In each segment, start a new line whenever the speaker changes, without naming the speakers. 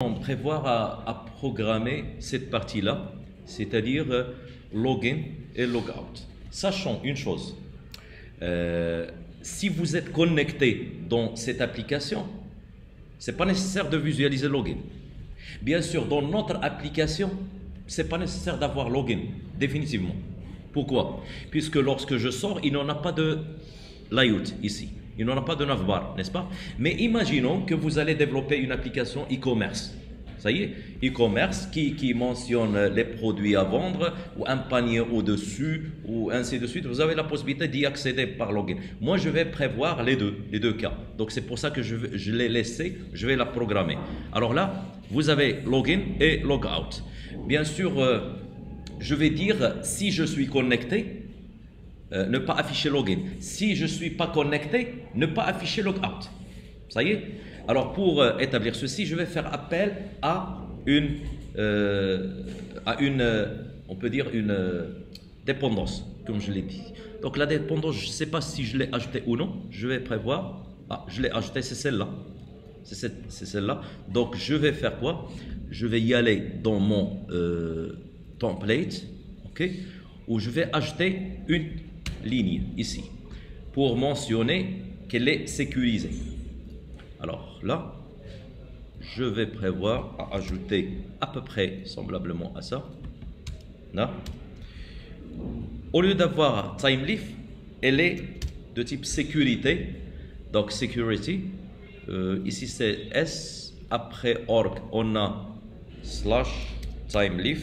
On prévoit à programmer cette partie-là, c'est-à-dire login et logout. Sachant une chose, si vous êtes connecté dans cette application, ce n'est pas nécessaire de visualiser login. Bien sûr, dans notre application, ce n'est pas nécessaire d'avoir login, définitivement. Pourquoi? Puisque lorsque je sors, il n'en a pas de layout ici. Il n'en a pas de navbar, n'est-ce pas? Mais imaginons que vous allez développer une application e-commerce. Ça y est, e-commerce qui mentionne les produits à vendre ou un panier au-dessus ou ainsi de suite. Vous avez la possibilité d'y accéder par login. Moi, je vais prévoir les deux cas. Donc, c'est pour ça que je l'ai laissé, je vais la programmer. Alors là, vous avez login et logout. Bien sûr, je vais dire si je suis connecté, ne pas afficher login. Si je ne suis pas connecté, ne pas afficher logout. Ça y est? Alors pour établir ceci, je vais faire appel à on peut dire une dépendance, comme je l'ai dit. Donc la dépendance, je ne sais pas si je l'ai ajoutée ou non. Je vais prévoir. Ah, je l'ai ajoutée, c'est celle-là. C'est celle-là. Donc je vais faire quoi? Je vais y aller dans mon template, ok, où je vais ajouter une ligne ici pour mentionner qu'elle est sécurisée. Alors là, je vais prévoir à ajouter à peu près semblablement à ça. Là, au lieu d'avoir TimeLeaf, elle est de type sécurité. Donc security, ici c'est S, après org on a slash TimeLeaf,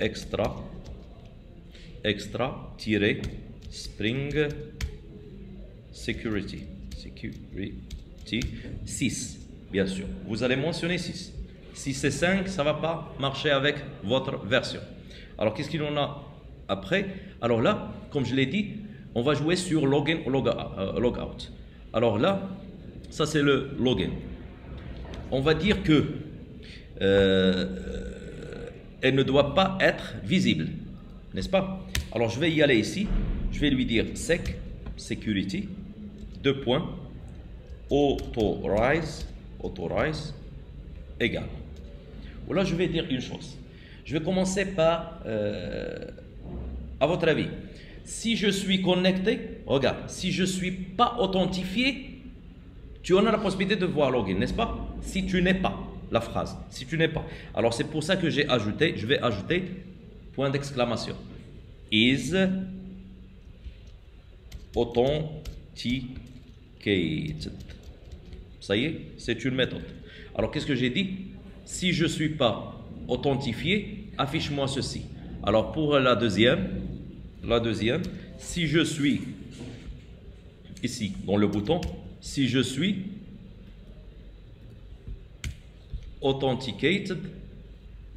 extra string security 6, bien sûr. Vous allez mentionner 6. Si c'est 5, ça ne va pas marcher avec votre version. Alors, qu'est-ce qu'il en a après? Alors là, comme je l'ai dit, on va jouer sur login ou logout. Alors là, ça c'est le login. On va dire que elle ne doit pas être visible, n'est-ce pas? Alors, je vais y aller ici. Je vais lui dire security, authorize égal. Là, je vais dire une chose. Je vais commencer par, à votre avis, si je suis connecté, regarde, si je ne suis pas authentifié, tu en as la possibilité de voir login, n'est-ce pas? Si tu n'es pas, la phrase, si tu n'es pas. Alors, c'est pour ça que je vais ajouter point d'exclamation. Is authenticated. Ça y est, c'est une méthode. Alors, qu'est-ce que j'ai dit? Si je ne suis pas authentifié, affiche-moi ceci. Alors, pour la deuxième, si je suis ici, dans le bouton, si je suis authenticated,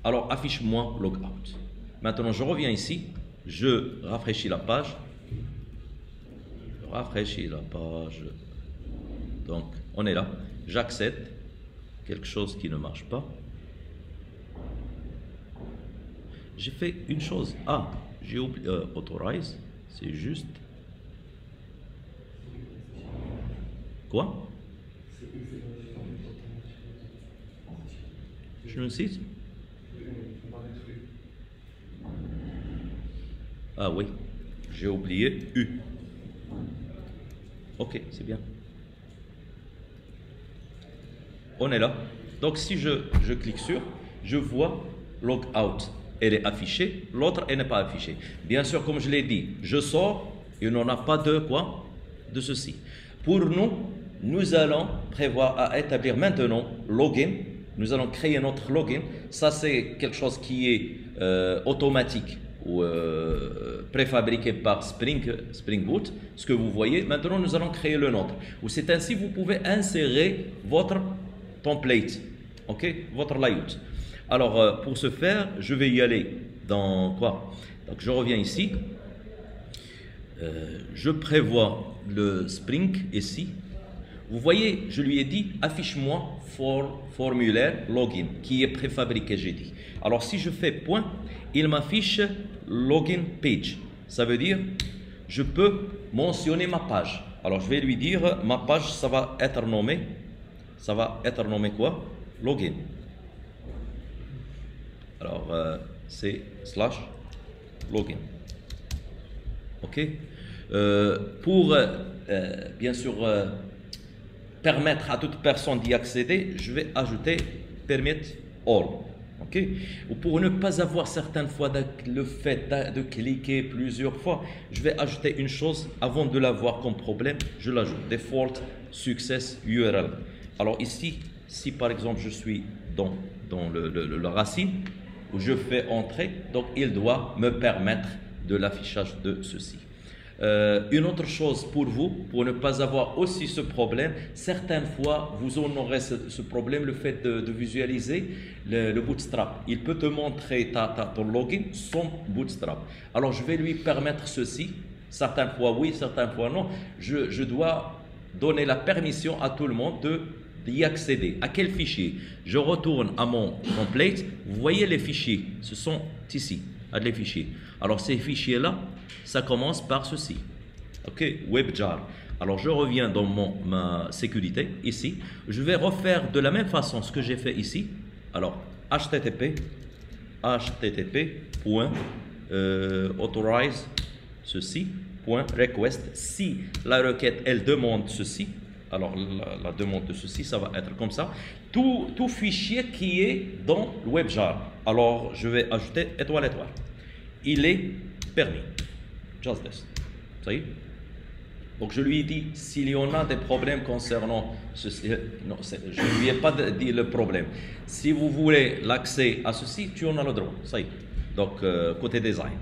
alors affiche-moi logout. Maintenant, je reviens ici, je rafraîchis la page. Donc, on est là. J'accepte quelque chose qui ne marche pas. J'ai fait une chose. Ah, j'ai oublié. Authorize, c'est juste. Quoi? Je me cite. Ah oui, j'ai oublié U. Ok, c'est bien. On est là. Donc si je clique sur, je vois logout. Elle est affichée, l'autre elle n'est pas affichée. Bien sûr, comme je l'ai dit, je sors, il n'en a pas de quoi? De ceci. Pour nous, nous allons prévoir à établir maintenant login. Nous allons créer notre login. Ça, c'est quelque chose qui est automatique ou préfabriqué par Spring Boot, ce que vous voyez. Maintenant, nous allons créer le nôtre. C'est ainsi vous pouvez insérer votre template, ok, votre layout. Alors, pour ce faire, je vais y aller dans quoi? Donc, je reviens ici. Je prévois le Spring ici. Vous voyez, je lui ai dit, affiche-moi formulaire login, qui est préfabriqué, j'ai dit. Alors, si je fais point, il m'affiche login page. Ça veut dire, je peux mentionner ma page. Alors, je vais lui dire, ma page, ça va être nommé ça va être nommé quoi? Login. Alors, c'est slash login. OK? Pour, bien sûr, permettre à toute personne d'y accéder, je vais ajouter permit all. OK? Ou pour ne pas avoir certaines fois le fait de cliquer plusieurs fois, je vais ajouter une chose avant de l'avoir comme problème, je l'ajoute. Default success URL. Alors ici, si par exemple je suis dans la racine, où je fais entrer, donc il doit me permettre de l'affichage de ceci. Une autre chose pour vous, pour ne pas avoir aussi ce problème, certaines fois vous en aurez ce problème, le fait de visualiser le Bootstrap. Il peut te montrer ton login sans Bootstrap. Alors je vais lui permettre ceci, certaines fois oui, certaines fois non. Je dois donner la permission à tout le monde d'y accéder. À quel fichier? Je retourne à mon template. Vous voyez les fichiers, ce sont ici, les fichiers. Alors ces fichiers-là, ça commence par ceci. OK, WebJar. Alors je reviens dans ma sécurité, ici. Je vais refaire de la même façon ce que j'ai fait ici. Alors, http://authorize ceci, .request. Si la requête, elle demande ceci, alors la demande de ceci, ça va être comme ça. Tout fichier qui est dans le WebJar. Alors, je vais ajouter étoile. Il est permis. Just this. Ça y est? Donc, je lui ai dit, s'il y en a des problèmes concernant ceci, non, je ne lui ai pas dit le problème. Si vous voulez l'accès à ceci, tu en as le droit. Ça y est. Donc, côté design.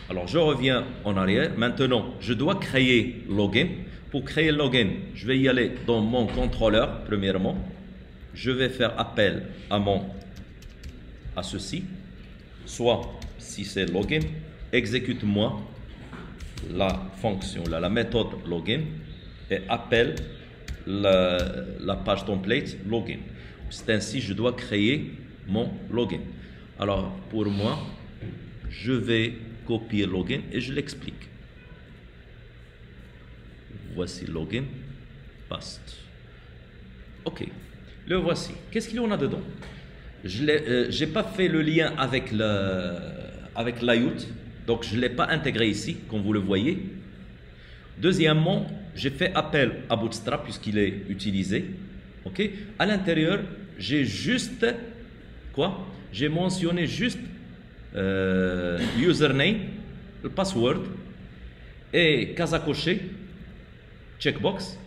Alors, je reviens en arrière. Maintenant, je dois créer login. Pour créer le login, je vais y aller dans mon contrôleur, premièrement. Je vais faire appel à ceci. Soit, si c'est login, exécute-moi la fonction, la méthode login et appelle la page template login. C'est ainsi que je dois créer mon login. Alors, pour moi, je vais copier login et je l'explique. Voici login, paste. OK, le voici. Qu'est-ce qu'il y en a dedans? Je n'ai pas fait le lien avec layout, donc je ne l'ai pas intégré ici, comme vous le voyez. Deuxièmement, j'ai fait appel à Bootstrap puisqu'il est utilisé. OK? À l'intérieur, j'ai juste quoi? J'ai mentionné juste username, le password et case à cocher, checkbox,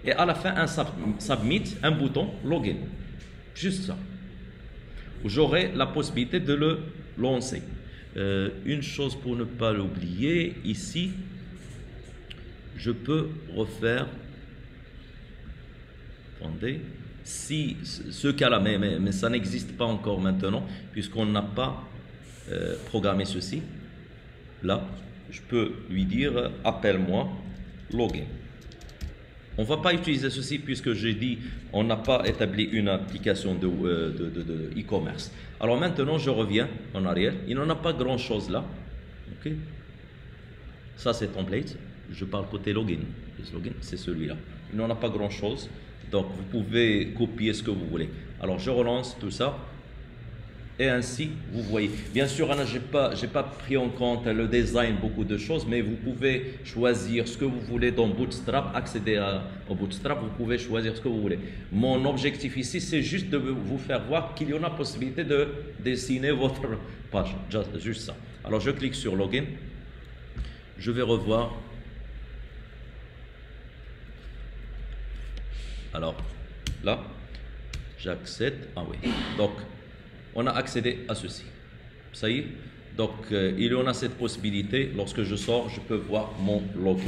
et à la fin un submit, un bouton login. Juste ça. J'aurai la possibilité de le lancer. Une chose pour ne pas l'oublier, ici, je peux refaire, attendez, si ce cas-là, mais ça n'existe pas encore maintenant, puisqu'on n'a pas programmé ceci, là, je peux lui dire, appelle-moi login. On ne va pas utiliser ceci puisque j'ai dit on n'a pas établi une application de e-commerce. Alors maintenant, je reviens en arrière. Il n'en a pas grand-chose là. OK? Ça, c'est template. Je parle côté login. Le login, c'est celui-là. Il n'en a pas grand-chose. Donc, vous pouvez copier ce que vous voulez. Alors, je relance tout ça. Et ainsi, vous voyez. Bien sûr, je n'ai pas pris en compte le design, beaucoup de choses, mais vous pouvez choisir ce que vous voulez dans Bootstrap, accéder au Bootstrap, vous pouvez choisir ce que vous voulez. Mon objectif ici, c'est juste de vous faire voir qu'il y en a possibilité de dessiner votre page. Juste ça. Alors, je clique sur Login. Je vais revoir. Alors, là, j'accède. Ah oui. Donc, on a accédé à ceci. Ça y est. Donc, il y en a cette possibilité. Lorsque je sors, je peux voir mon login.